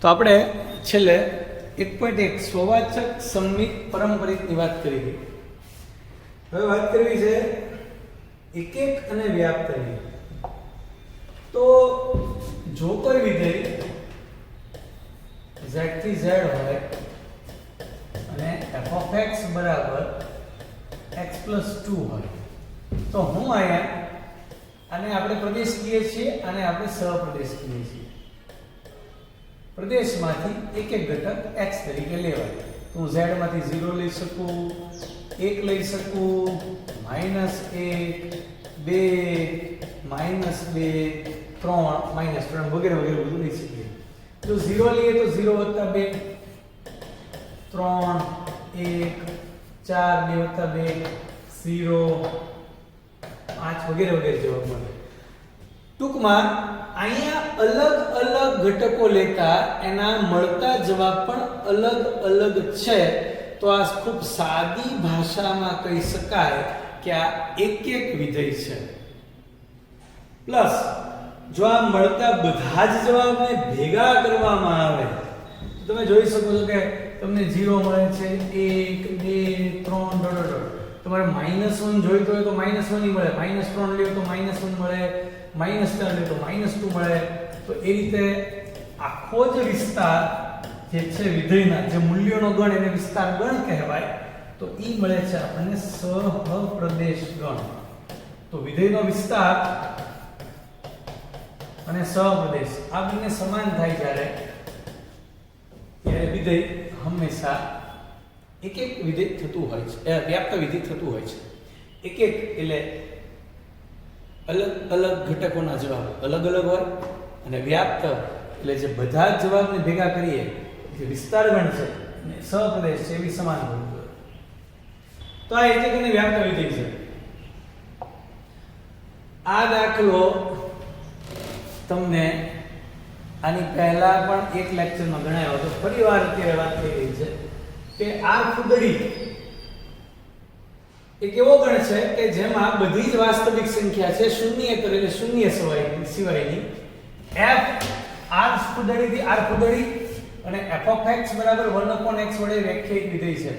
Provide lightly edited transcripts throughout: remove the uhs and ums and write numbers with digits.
તો આપણે છેલ્લે 1.1 સ્વવાચક સંમિત પરંપરિતની વાત કરી હતી. હવે વાત કરવી છે એકક અને વ્યાપ્તની. તો જો કોઈ વિધેય z થી z હોય અને f(x) બરાબર x + 2 હોય તો હું અહીંયા આને આપણે પ્રદેશ કહીએ છીએ અને આપણે સહપ્રદેશ કહીએ છીએ. પ્રદેશમાંથી એક એક ઘટક x તરીકે લેવાય. તો હું z માંથી 0 લઈ શકું, 1 લઈ શકું, -1, 2, -2, 3, -3 વગેરે વગેરે બધું લઈ શકીએ. જો 0 લઈએ તો 0 + 2, 3, 1, 4, 2 + 2, 0, 5 વગેરે વગેરે જવાબ મળે. ટૂંકમાં અહીંયા અલગ અલગ ઘટકો લેતા એના મળતા જવાબ પણ અલગ અલગ છે. તો આ ખૂબ સાદી ભાષામાં કહી શકાય કે આ એક એક વિધેય છે. પ્લસ જો આ મળતા બધા જ જવાબને ભેગા કરવામાં આવે તો તમે જોઈ શકો છો કે તમને 0 મળે છે, 1, 2, 3 તમારે -1 જોઈતો હોય તો -1 ની મળે, -3 લ્યો તો -1 મળે, -4 લ્યો તો -2 મળે. તો એ રીતે આખો જ વિસ્તાર જે છે વિધેયના જે મૂલ્યોનો ગણ એને વિસ્તાર ગણ કહેવાય. તો ઈ મળે છે આપણને સહપ્રદેશ ગણ. તો વિધેયનો વિસ્તાર અને સહપ્રદેશ આ બંને સમાન થાય ત્યારે વિધેય હંમેશા એક એક વિધેય થતું હોય છે, વ્યાપ્ત વિધેય થતું હોય છે. એક એક એટલે અલગ અલગ ઘટકોના જવાબ અલગ અલગ હોય અને વ્યાપ્ત એટલે જે બધા જ જવાબને ભેગા કરીએ જે વિસ્તાર ગણ છે અને સહપ્રદેશ છે એવી સમાન હોય. તો આ એક એક અને વ્યાપ્ત વિધેય છે. આ દાખલો તમને આની પહેલા પણ એક લેક્ચરમાં ગણાયો હતો, ફરીવાર અત્યારે વાત થઈ રહી છે કે આ ફૂદડી એક એવો ગણ છે કે જેમાં બધી જ વાસ્તવિક સંખ્યા છે શૂન્યેતર એટલે શૂન્ય સિવાયની f r ફૂદડીથી r ફૂદડી અને f(x) બરાબર 1/x વડે વ્યાખ્યાયિત વિધેય છે.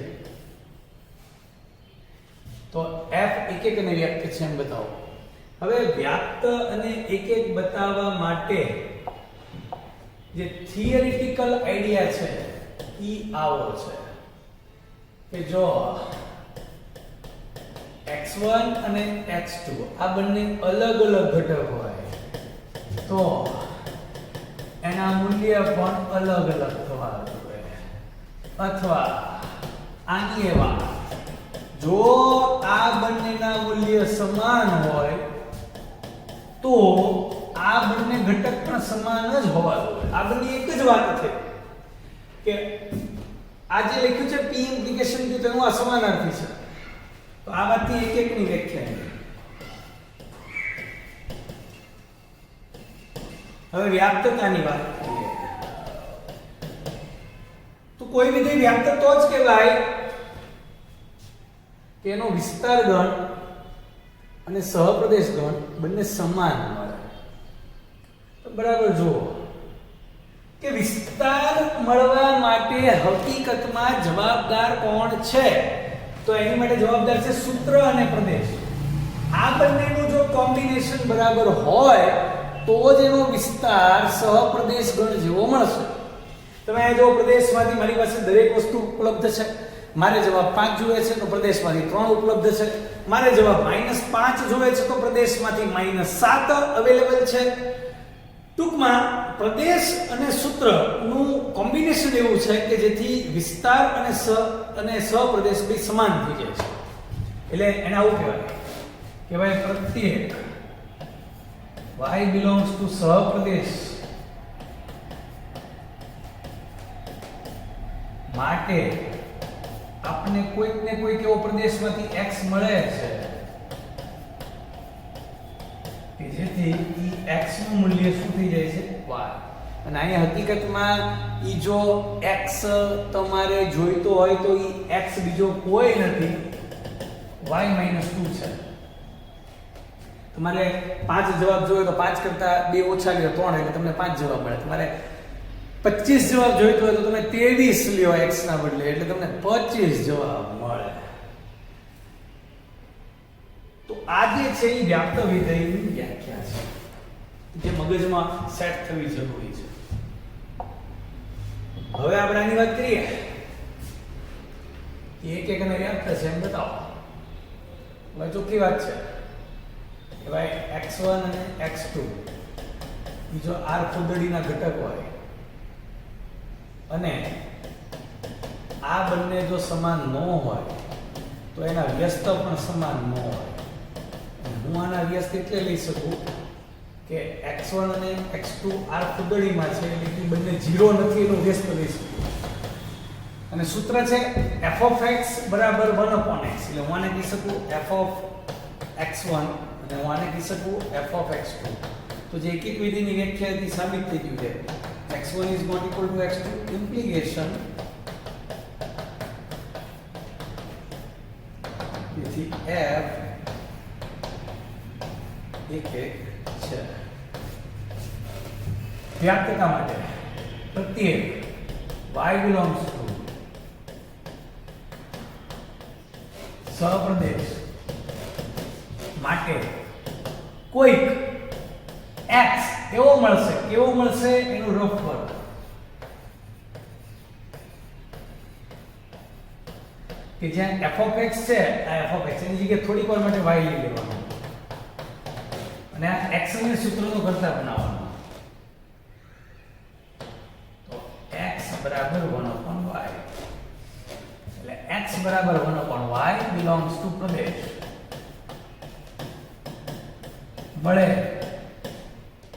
તો f એક એક અને વ્યાપ્ત છે એમ બતાવો. હવે વ્યાપ્ત અને એક એક બતાવવા માટે જે થિયરિટિકલ આઈડિયા છે ઈ આવો છે કે જો x1 અને x2 આ બંને અલગ અલગ ઘટક હોય તો એના મૂલ્ય પણ અલગ અલગ થવા જોઈએ. અથવા આની એ વાત જો આ બંનેના મૂલ્ય સમાન હોય તો આ બંને ઘટક પણ સમાન જ હોવા જોઈએ. આ બંને એક જ વાત છે કે આ જે લખ્યું છે p ઇમ્પ્લિકેશન થી તેનું આ સમાનાર્થી છે. તો આ વાતથી એક એકની વ્યાખ્યા. હવે વ્યાપ્તતાની વાત કરીએ તો કોઈ વિધેય વ્યાપ્ત તો જ કહેવાય કે એનો વિસ્તાર ગણ અને સહપ્રદેશ ગણ બંને સમાન મળે. તો બરાબર જુઓ કે વિસ્તાર મળવા માટે હકીકતમાં જવાબદાર કોણ છે? તો એની માટે જવાબદાર છે સૂત્ર અને પ્રદેશ. આ બંનેનું જો કોમ્બિનેશન બરાબર હોય તો જ એનો વિસ્તાર સહપ્રદેશ ગણ જેવો મળશે. તમે આ જો પ્રદેશમાંથી મારી પાસે દરેક વસ્તુ ઉપલબ્ધ છે, મારે જવાબ 5 જોઈએ છે તો પ્રદેશમાંથી 3 ઉપલબ્ધ છે, મારે જવાબ -5 જોઈએ છે તો પ્રદેશમાંથી -7 અવેલેબલ છે. ટૂંકમાં પ્રદેશ અને સૂત્રનું કોમ્બિનેશન એવું છે કે જેથી વિસ્તાર અને સહપ્રદેશ બે સમાન થઈ જાય છે. એટલે એને આવું કહેવાય પ્રત્યેક y belongs to સહપ્રદેશ માટે આપને કોઈક ને કોઈક એવો પ્રદેશમાંથી x મળે છે કે જેથી x નું મૂલ્ય શું થઈ જાય છે y. અને અહીંયા હકીકતમાં ઈ જો x તમારે જોઈતો હોય તો ઈ x બીજો કોઈ નથી y - 2 છે. તમારે 5 જવાબ જોઈએ તો 5 કરતા 2 ઓછા લ્યો 3 એટલે તમને 5 જવાબ મળે. તમારે 25 જવાબ જોઈતો હોય તો તમે 23 લ્યો x ના બદલે એટલે તમને 25 જવાબ મળે. તો આ જે છે એ વ્યાપ્ત વિધેયની વ્યાખ્યા છે જે મગજમાં સેટ થવી જરૂરી છે. હવે આપણે આની વાત કરીએ એક એક અને વ્યાપ્ત છે એમ બતાવો. હવે ચોખ્ખી વાત છે કે ભાઈ x1 અને x2 બીજો r ફૂદડીના ઘટક હોય અને આ બંને જો સમાન ન હોય તો એના વ્યસ્ત પણ સમાન ન હોય. હું આના વ્યસ્ત એટલે લઈ શકું કે x1 અને x2 r ફૂદડીમાં છે એટલે કે બંને 0 નથી એનો વ્યસ્ત લઈ શકું. અને સૂત્ર છે f of x બરાબર 1/x એટલે હું આને કહી શકું f of x1 અને હું આને કહી શકું f of x2. તો જે એક એક વિધિની વ્યાખ્યાથી સાબિત થઈ ગયું છે x1 is not equal to x2 implication તેથી f એક એક છે. વ્યાપ્તતા માટે પ્રત્યેક y belongs to સહપ્રદેશ માટે કોઈક x કેવો મળશે એનું રફ વર્ક. કે જ્યાં f of x છે આ f of x એની જગ્યાએ થોડીક વાર માટે y લઈ લેવાનું અને આ x ને સૂત્રનો કરતા બનાવવાનો. તો x બરાબર 1/y એટલે x બરાબર 1/y belongs to પ્રદેશ મળે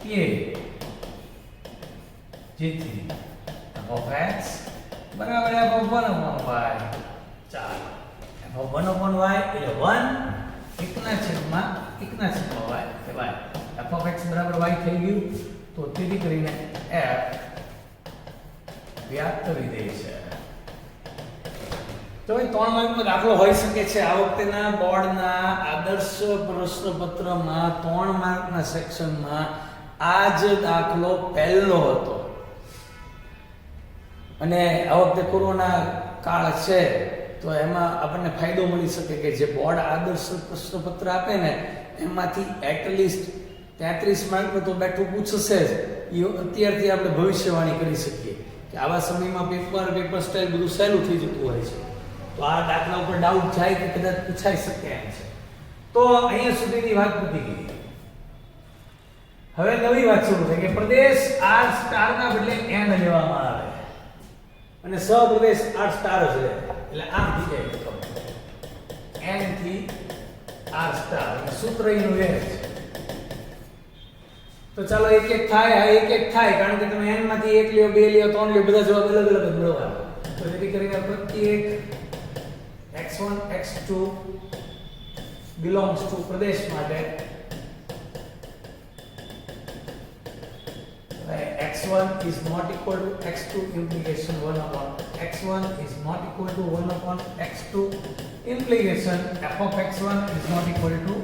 કે જેથી f of x બરાબર f of 1/y. ચાલો f of 1/y એટલે 1 એકના છેદમાં y કહેવાય. f of x બરાબર y થઈ ગયું. તો તેથી કરીને f વ્યાપ્ત વિધેય છે. તો એ 3 માર્કનો દાખલો હોઈ શકે છે. આ વખતેના બોર્ડના આદર્શ પ્રશ્નપત્રમાં 3 માર્કના સેક્શનમાં આ જ દાખલો પહેલો હતો. અને આ વખતે કોરોના કાળ છે તો એમાં આપણને ફાયદો મળી શકે કે જે બોર્ડ આદર્શ પ્રશ્નપત્ર આપે ને એમાંથી એટલીસ્ટ 33 માર્કનું તો બેઠું પૂછશે જ. એ અત્યારથી આપણે ભવિષ્યવાણી કરી શકીએ કે આવા સમયમાં પેપર સ્ટાઇલ બધું સહેલું થઈ જતું હોય છે. તો આ દાખલા ઉપર ડાઉટ જાય કે કદાચ પૂછાઈ શકે એમ છે. તો અહીંયા સુધીની વાત પતી ગઈ. હવે નવી વાત શરૂ થઈ કે પ્રદેશ r સ્ટાર ના બદલે n લેવામાં આવે અને સહપ્રદેશ r સ્ટાર જ રહે એટલે આમ થઈ જાય તો n થી r સ્ટાર અને સૂત્ર એનું એ છે. તો ચાલો એક એક થાય કારણ કે તમે n માંથી 1 લ્યો 2 લ્યો 3 લ્યો બધા જવાબ અલગ અલગ જ મળવાના. તો જેથી કરીને પ્રત્યેક x1 x2 belongs to પ્રદેશ માટે x1 is not equal to x2 implication 1/x1 is not equal to 1/x2 implication f of x1 is not equal to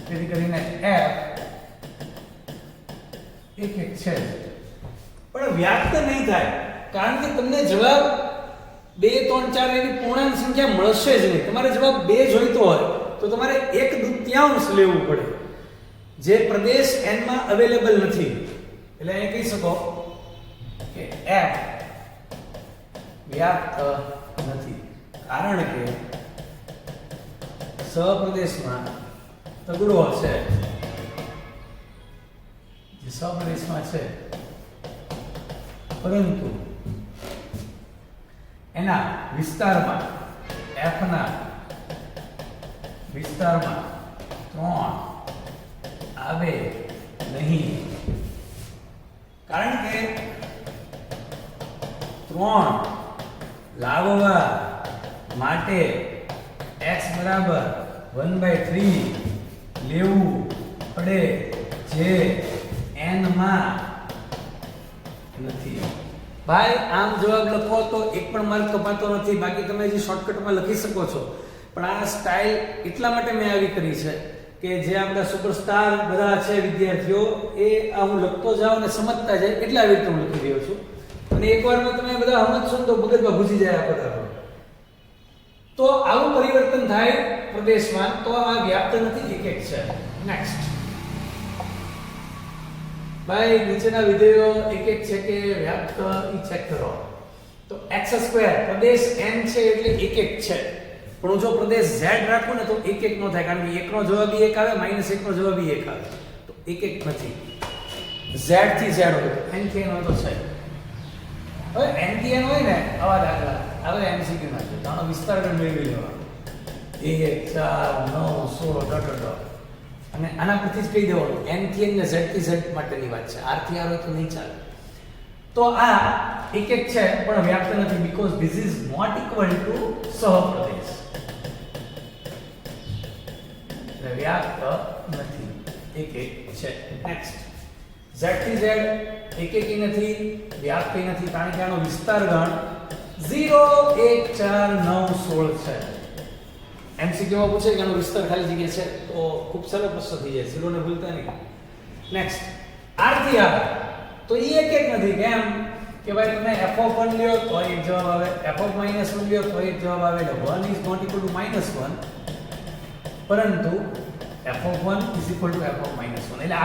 તેથી કરીને f એક છે પણ વ્યાપ્ત નહીં થાય કારણ કે તમને જવાબ 2 3 4 એની પૂર્ણાંક સંખ્યા મળશે જ નહીં. તમારે જવાબ 2 જોઈતો હોય તો તમારે 1/2 લેવું પડે જે પ્રદેશ n માં અવેલેબલ નથી. એટલે એ કહી શકો કે f વ્યાપ્ત નથી કારણ કે સહપ્રદેશમાં તગડો હશે જે સહપ્રદેશમાં છે પરંતુ એના વિસ્તારમાં f ના વિસ્તારમાં 3 આવે નહીં કારણ કે 3 લાવવા માટે x બરાબર 1/3 લેવું પડે જે n માં નથી. ભાઈ આમ જવાબ લખો તો એક પણ માર્ક કપાતો નથી. બાકી તમે જે શોર્ટકટમાં લખી શકો છો પણ આ સ્ટાઇલ એટલા માટે મેં આવી કરી છે કે જે આપણા સુપરસ્ટાર બધા છે વિદ્યાર્થીઓ એ આ હું લખતો જાઉં અને સમજતા જાય એટલે આવી રીતે હું લખી રહ્યો છું. અને એકવારમાં તમે બધા સમજશો ને તો મગજમાં ઘૂસી જાય આ બધા. તો આવું પરિવર્તન થાય પ્રદેશમાં તો આ વ્યાપ્ત નથી, એક છે. નેક્સ્ટ ભાઈ નીચેના વિધેયો એક છે કે વ્યાપ્ત ઈ ચેક કરો. તો x² પ્રદેશ n છે એટલે એક છે. પણ હું જો પ્રદેશ z રાખું ને તો એક નો થાય, કારણ કે 1 નો જવાબ 1 આવે, -1 નો જવાબ 1 આવે. તો એક નથી. z થી z હોય તો n થી n હોય તો છે. હવે n થી n હોય ને આવા દાખલા હવે MCQ માં છે, તો આનો વિસ્તાર ગણ મેળવી લેવાનો. 1 4 9 16 અને આના પરથી જ કહી દેવાનું n થી n ને z થી z માટેની વાત છે. r થી r હોય તો નહીં ચાલે. તો આ એક છે પણ વ્યાપ્ત નથી, because this is not equal to સહપ્રદેશ. એટલે વ્યાપ્ત નથી, એક છે. નેક્સ્ટ z થી z એક નથી, વ્યાપ્ત નથી, કારણ કે આનો વિસ્તાર ગણ 0 1 4 9 16 છે. MCQ માં પૂછે કે આનો વિસ્તાર ખાલી જગ્યા છે તો ખૂબ સરળ પ્રશ્ન થઈ જાય, ઝીરો ને ભૂલતા નહીં. નેક્સ્ટ r થી r તો એ એક નથી. કેમ કે ભાઈ તમે f(1) લ્યો તો એક જવાબ આવે, f(-1) લ્યો તો એક જવાબ આવે. એટલે 1 is not equal to -1, પરંતુ f(1) is equal to f(-1). એટલે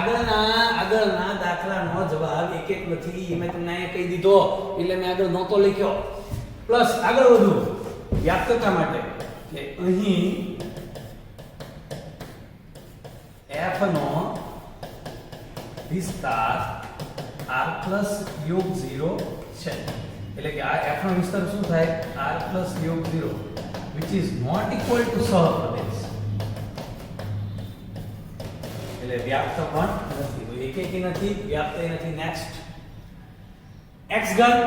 આગળના દાખલાનો જવાબ એક નથી. મેં તમને અહીંયા કહી દીધો એટલે મેં આગળ નહોતો લખ્યો. પ્લસ આગળ વધુ વ્યાપ્તતા માટે કે અહીં f નો વિસ્તાર r પ્લસ યોગ 0 છે. એટલે કે આ f નો વિસ્તાર શું થાય? r પ્લસ યોગ 0, which is not equal to સહપ્રદેશ. એટલે વ્યાપ્ત પણ નથી, તો એક નથી, વ્યાપ્ત નથી. નેક્સ્ટ x ઘન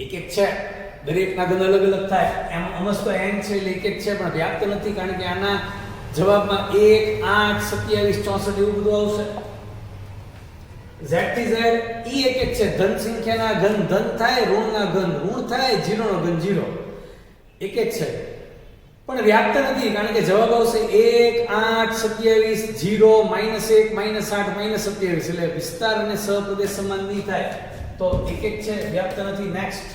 એક છે, દરેકના ઘન અલગ અલગ થાય. એમ અમસ્ત તો n છે એટલે એક છે, પણ વ્યાપ્ત નથી, કારણ કે આના જવાબમાં 1 8 27 64 એવું બધું આવશે. z થી z ઈ એક છે, ધન સંખ્યાના ઘન ધન થાય, ઋણના ઘન ઋણ થાય, 0 નો ઘન 0. એક છે પણ વ્યાપ્ત નથી, કારણ કે જવાબ આવશે 1 8 27 0 -1 -8 -27. એટલે વિસ્તાર અને સહપ્રદેશ સમાન નહીં થાય, તો એક છે, વ્યાપ્ત નથી. નેક્સ્ટ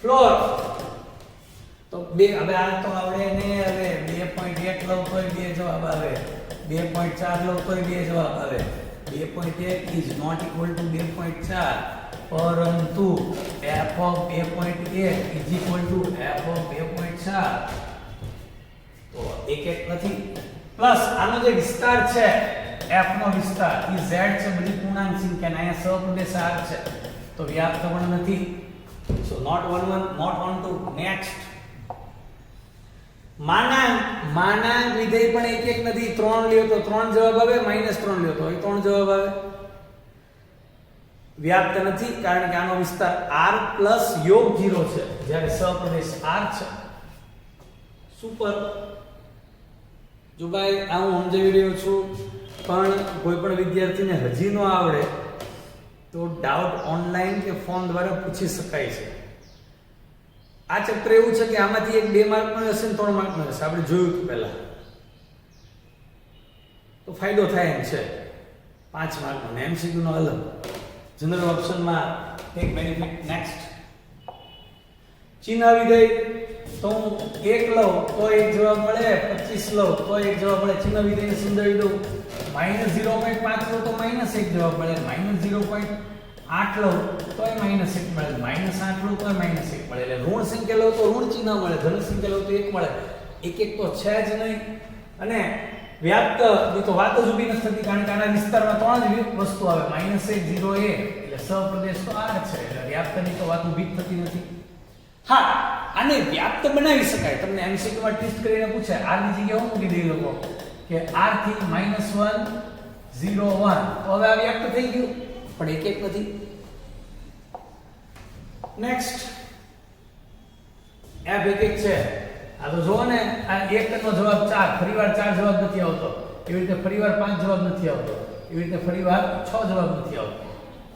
ફ્લોર તો બે, હવે આ તો આવડે ને. હવે 2.1 લઉં તો બે જવાબ આવે, 2.4 લઉં તો બે જવાબ આવે. 2.1 is not equal to 2.4, પરંતુ f of 2.1 is equal to f of 2.4. તો એક નથી. પ્લસ આનો જે વિસ્તાર છે f નો વિસ્તાર એ z છે, બધી પૂર્ણાંક સંખ્યા, અહીંયા સહપ્રદેશ r છે, તો વ્યાપ્ત પણ નથી. So not 1 1, not 1 2. Next માનાંક વિધેય પણ એક નથી. 3 લ્યો તો 3 જવાબ આવે, -3 લ્યો તો 3 જવાબ આવે. વ્યાપ્ત નથી, કારણ કે આનો વિસ્તાર r પ્લસ યોગ 0 છે, જ્યારે સહપ્રદેશ r છે. સુપર. જો ભાઈ આ હું સમજાવી રહ્યો છું, પણ કોઈ પણ વિદ્યાર્થીને હજી ન આવડે તો ડાઉટ ઓનલાઈન કે ફોન દ્વારા પૂછી શકાય છે. આ ચેપ્ટર એવું છે કે આમાંથી એક 2 માર્કનો હશે ને 3 માર્કનો હશે, આપણે જોયું હતું પહેલા, તો ફાયદો થાય એમ છે. 5 માર્કનો ને MCQ નો અલગ, જનરલ ઓપ્શનમાં એક બેનિફિટ. નેક્સ્ટ ચિહ્ન વિધેય તો હું 1 લઉં તો એક જવાબ મળે, 25 લઉં તો એક જવાબ મળે. ચિહ્ન વિધેયને સમજાવી દઉં. -0.5 લો તો -1 જવાબ મળે, -0.8 લો તો -1 મળે, -8 લો તો -1 મળે. એટલે ઋણ સંખ્યા લો તો ઋણ ચિહ્ન મળે, ધન સંખ્યા લો તો 1 મળે. એક તો છે જ નહીં. અને વ્યાપ્ત ની તો વાત જ ઊભી નથી થતી, કારણ કે આના વિસ્તારમાં 3 જ વસ્તુ આવે, -1 0 1, એટલે સહપ્રદેશ તો આ છે, એટલે વ્યાપ્તની તો વાત ઊભી જ થતી નથી. હા, આને વ્યાપ્ત બનાવી શકાય. તમને MCQ માં ટેસ્ટ કરીને પૂછે r ની જગ્યાએ હું મૂકી દઈ લોકો કે r થી -1 0 1, તો હવે આ વ્યાપ્ત થઈ ગયું, પણ એક નથી. નેક્સ્ટ f એક છે. આ તો જો ને, આ 1 નો જવાબ 4, ફરીવાર 4 જવાબ નથી આવતો, એવી રીતે ફરીવાર 5 જવાબ નથી આવતો, એવી રીતે ફરીવાર 6 જવાબ નથી આવતો.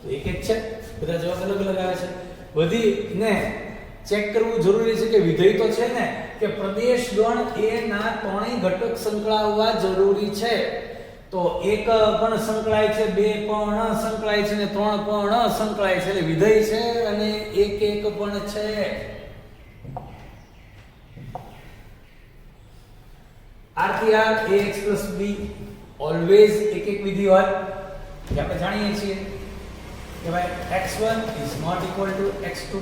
તો એક છે, બધા જવાબ અલગ અલગ આવે છે. વધીને ચેક કરવું જરૂરી છે કે વિધેય તો છે ને કે પ્રદેશ ગણ એ ના ત્રણેય ઘટક સંકળાવવા જરૂરી છે. તો તો 1 પણ સંકળાય છે, 2 પણ સંકળાય છે ને 3 પણ સંકળાય છે, એટલે વિધેય છે અને 1 1 પણ છે. r થી r ax b ઓલવેઝ એક એક વિધિ હોય જે આપણે જાણીએ છીએ કે ભાઈ x1 is not equal to x2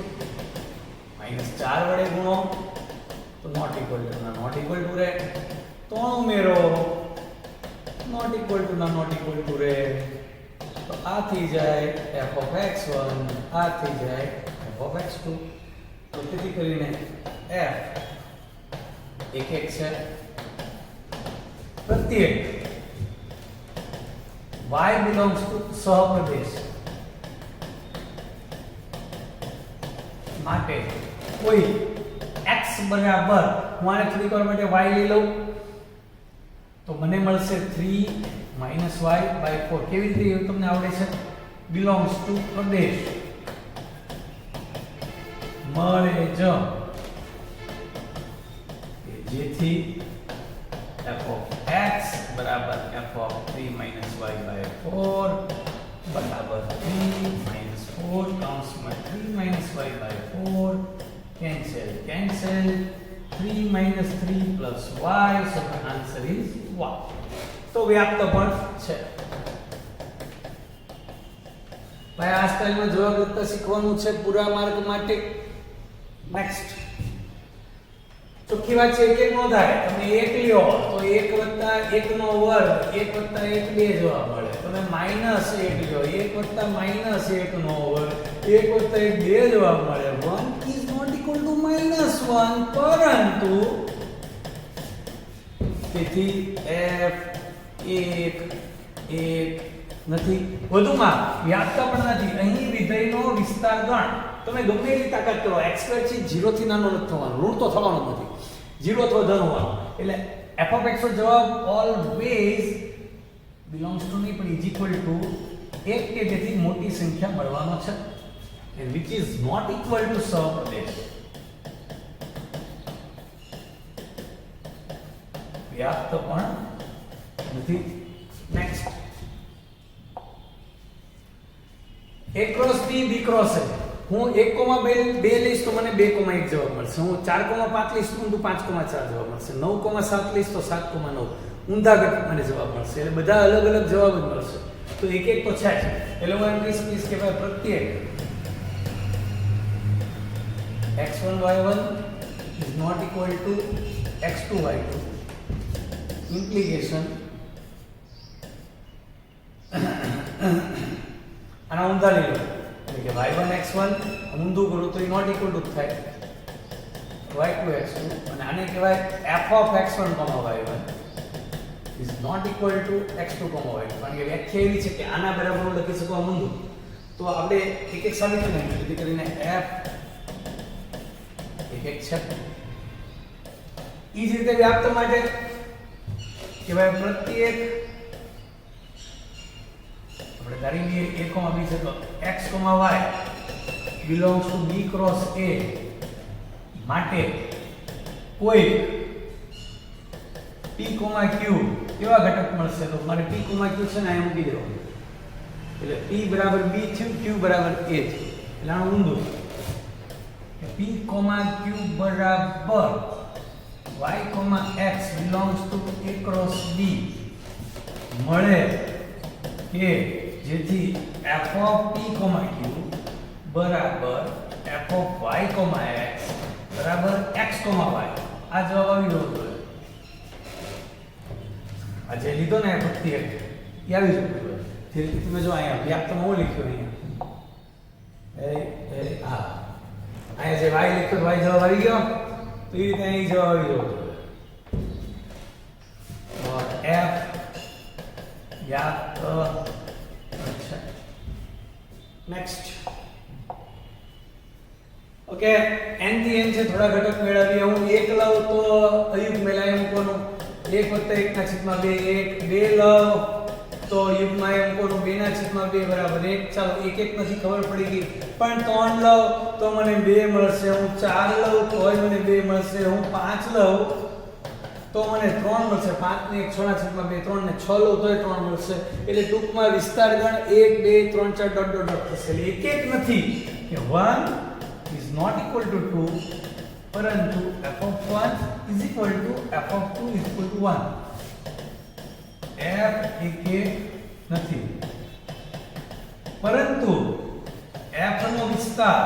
-4 વડે ગુણો તો not equal to ના not equal to રે, 3 ઉમેરો not equal to ના not equal to રે, તો આ થઈ જાય f of x1, આ થઈ જાય f of x2. તો તેથી કરીને f એક એક છે. પ્રત્યેક y belongs to સહપ્રદેશ માટે કોઈ x બરાબર, હું આને થોડીક વાર માટે y લઈ લઉં તો મને મળશે 3 - y/4. કેવી રીતે એવું તમને આવડે છે? belongs to પ્રદેશ મળે જ જેથી f of x બરાબર f of 3 - y/4 બરાબર 3 - 4 કૌંસમાં 3 - y/4 cancel 3 - 3 plus y, so the answer is y. તો વ્યાપ્ત પણ છે. ભાઈ આ સ્ટાઇલમાં જવાબ લખતા શીખવાનું છે પૂરા માર્ક માટે. નેક્સ્ટ ચોખ્ખી વાત છે એક એક નો થાય, તમે 1 લ્યો તો 1 + 1 નો વર્ગ 1 + 1 2 જવાબ મળે. તમે -1 લ્યો 1 + -1 નો વર્ગ 1 + 1 2 જવાબ મળે. 1 is not equal to -1 પરંતુ તેથી f 1 નથી. વધુમાં વ્યાપ્ત પણ નથી. અહીં વિધેયનો વિસ્તાર ગણ તમે ગમે એટલી તાકાત કરો, x2 છે 0 થી નાનો નથી થવાનો, ઋણ તો થવાનો નથી, 0 અથવા ધન હોવાનો. એટલે f of x નો જવાબ ઓલવેઝ belongs to નહીં પણ is equal to 1 કે તેથી મોટી સંખ્યા મળવાનો છે, and which is not equal to સહપ્રદેશ. વ્યાપ્ત પણ નથી. Next a cross b b cross a. હું 1,2 લઈશ તો મને 2,1 જવાબ મળશે. હું 4,5 લઈશ તો 5,4 જવાબ મળશે. 9,7 લઈશ તો 7,9 ઊંધા ઘટક મને જવાબ મળશે. એટલે બધા અલગ અલગ જવાબ જ મળશે. તો એક એક તો છે જ. એટલે હું એમ કહી શકીશ કે ભાઈ પ્રત્યેક x1 y1 is not equal to x2 y2. Implication આના ઊંધા લઈ લો એટલે કે y1 x1 ઊંધું કરું તો એ નોટ ઇક્વલ ટુ થાય y2 x2, અને આને કહેવાય f of x1, y1 is not equal to x2, y2. કારણ કે વ્યાખ્યા એવી છે કે આના બરાબર હું લખી શકું આ ઊંધું. તો આપણે એક એક સાબિત કરી નાખીએ જેથી કરીને f એક એક છે. એ જ રીતે વ્યાપ્ત માટે કહેવાય પ્રત્યેક આપણે ધારી લઈએ a, b છે તો x, y belongs to b cross a માટે કોઈ p, q કેવા ઘટક મળશે? તો મારે p, q છે ને અહીંયા મૂકી દેવાનું. એટલે p બરાબર b થયું, q બરાબર a થયું. એટલે આનું ઊંધું કે p, q બરાબર y, x belongs to a cross b મળે કે જેથી f of p, q બરાબર f of y, x બરાબર x, y. આ જવાબ આવી ગયો જોઈએ. આ જે લીધો ને પ્રત્યેક એ આવી જતું હોય. તમે જો અહીંયા વ્યાપ્તમાં હું લખ્યો અહીંયા અહીંયા જે y લખ્યો y જવાબ આવી ગયો, તો એ રીતે અહીં જવાબ આવી ગયો f વ્યાપ્ત. અચ્છા નેક્સ્ટ ઓકે n થી n છે થોડા ઘટક મેળવીએ. હું 1 લઉં તો અયુગ્મ મેલાય મૂકવાનું 1 + 1 ના છેદમાં 2 1, 2 લઉં તો યુગ્મ એ મૂકવાનું 2 ના છેદમાં 2 બરાબર 1. ચાલો એક એક નથી ખબર પડી ગઈ. પણ 3 લઉં તો મને 2 મળશે. હું 4 લઉં તોય મને 2 મળશે. હું 5 લઉં તો મને 3 મળશે. 5 ને 1 6 ના છેદમાં 2 3 ને 6 લો તોય 3 મળશે. એટલે ટૂંકમાં વિસ્તાર ગણ 1 2 3 4 ડોટ ડોટ ડોટ થશે. એટલે એક એક નથી કે 1 is not equal to 2, પરંતુ f of 1 is equal to f of 2 is equal to 1. f એક નથી, પરંતુ f નો વિસ્તાર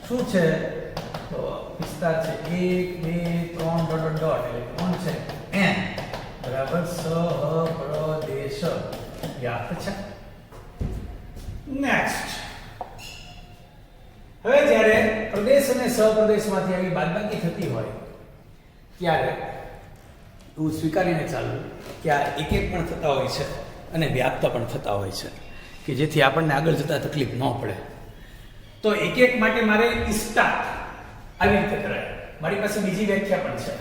શું છે? તો વિસ્તાર છે 1 2 3 ડોટ ડોટ ડોટ, એટલે કોણ છે? n બરાબર સહપ્રદેશ વ્યાપ્ત છે. નેક્સ્ટ, હવે જ્યારે પ્રદેશ અને સહપ્રદેશમાંથી આવી બાદબાકી થતી હોય ત્યારે હું સ્વીકારીને ચાલુ કે આ એક એક પણ થતા હોય છે અને વ્યાપ્ત પણ થતા હોય છે, કે જેથી આપણને આગળ જતા તકલીફ ન પડે. તો એક એક માટે મારે સ્ટાર્ટ આવી રીતે કરાય. મારી પાસે બીજી વ્યાખ્યા પણ છે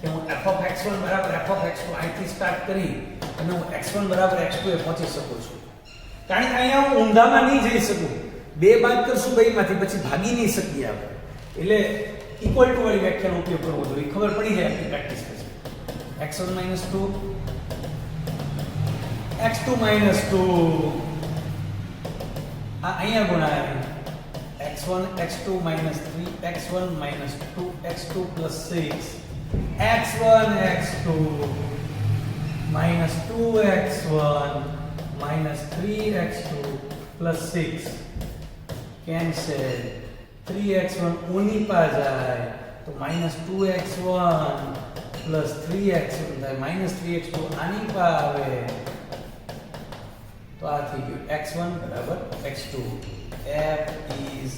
કે હું f of x1 બરાબર f of x2 અહીંથી સ્ટાર્ટ કરી અને હું x1 બરાબર x2 એ પહોંચી શકું છું. કારણ કે અહીંયા હું ઊંધામાં નહીં જઈ શકું. બે બાદ કરશું બેમાંથી, પછી ભાગી નહીં શકીએ આપણે. એટલે ઇક્વલ ટુ વાળી વ્યાખ્યાનો ઉપયોગ કરવો જોઈએ, ખબર પડી જાય આપણી પ્રેક્ટિસ પછી. x1 - 2 x2 - 2 આ અહીંયા ગુણાય x1 x2 - 3 x1 - 2 x2 + 6 x1 x2 - 2x1 - 3x2 + 6 cancel. 3x1 ઓની પા જાય તો -2x1 + 3x1 થાય, -3x2 આની પા આવે તો આ થઈ ગયું x1 બરાબર x2. f is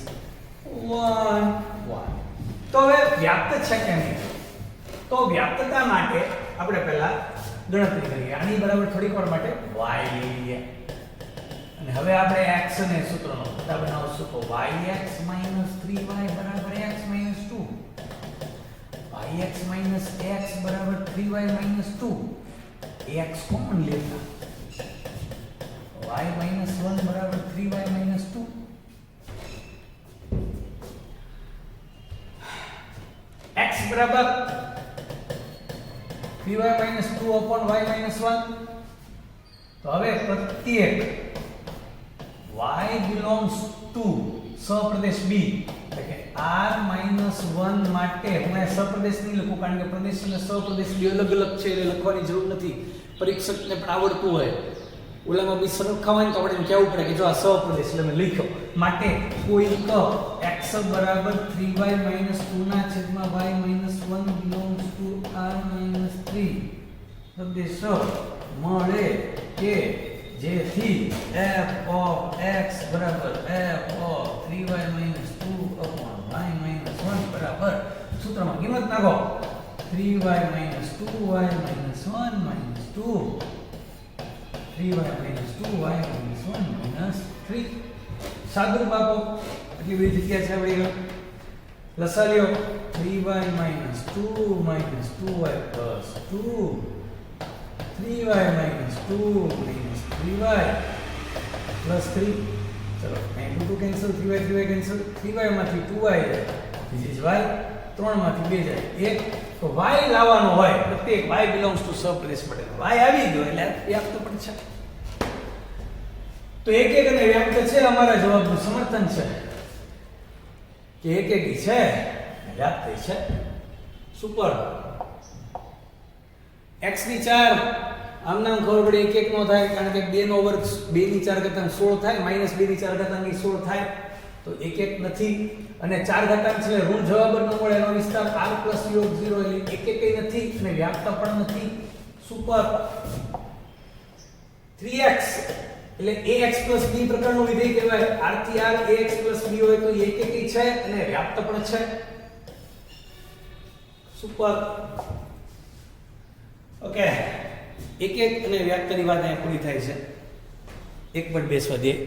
1 1. તો હવે વ્યાપ્ત છે કે નહીં? તો વ્યાપ્તતા માટે આપણે પહેલા ગણતરી કરીએ. આની બરાબર થોડીક વાર માટે y લઈએ અને હવે આપણે x ને સૂત્રનો ઉલટા બનાવશું. તો yx - 3y બરાબર x - 2, yx - x બરાબર 3y - 2. x કોમન લેતા y - 1 બરાબર 3y - 2. x બરાબર 3y - 2 upon y - 1. તો હવે પ્રત્યેક y belongs to સહપ્રદેશ b, એટલે કે r - 1 માટે હું આ સહપ્રદેશ નહીં લખું, કારણ કે પ્રદેશ અને સહપ્રદેશ બે અલગ અલગ છે એટલે લખવાની જરૂર નથી. પરીક્ષકને પણ આવડતું હોય, ઓલામાં બી સરખાવાય તો આપણે કહેવું પડે કે જો આ સહપ્રદેશ એટલે મેં લખ્યો. માટે કોઈ x બરાબર 3y - 2 ના છેદમાં y - 1 belongs to r - 3 પ્રદેશ મળે કે જેથી f of x બરાબર f of 3y - 2 upon y - 1 બરાબર સૂત્રમાં કિંમત નાખો 3y - 2y - 1 - 2 3y - 2y - 1 - 3. સાદુરૂપ આપો એટલી બધી જગ્યા છે આપણી આગળ. લસા લ્યો 3y - 2 - 2y + 2 3y - 2 - 3y + 3. ચલો અહીં 2 કેન્સલ, 3y કેન્સલ, 3y માંથી 2y જાય, બીજી y 3 માંથી 2 જાય 1. તો y લાવવાનો હોય પ્રત્યેક y belongs to સહપ્રદેશ માટે. y આવી ગયો એટલે વ્યાપ્ત પણ છે. તો એક એક અને વ્યાપ્ત છે, અમારા જવાબનું સમર્થન છે કે એક એક છે વ્યાપ્ત છે. સુપર. x ની 4 આમ નામ ખબર પડે એક એક નો થાય, કારણ કે 2 નો વર્ગ 2 ની 4 ઘાતાંક 16 થાય, -2 ની 4 ઘાતાંક 16 થાય, તો એક એક નથી. અને 4 ઘાતાંક છે ઋણ જવાબ જ ન મળે, એનો વિસ્તાર r + યોગ 0 એટલે એક એક નથી અને વ્યાપ્ત પણ નથી. સુપર. 3x એટલે ax + b પ્રકારનું વિધેય કહેવાય. r થી r ax + b હોય તો એક એક છે અને વ્યાપ્ત પણ છે. સુપર. ઓકે, એક એક અને વ્યાપ્તની વાત અહીંયા પૂરી થાય છે. 1.2 સ્વાધ્યાય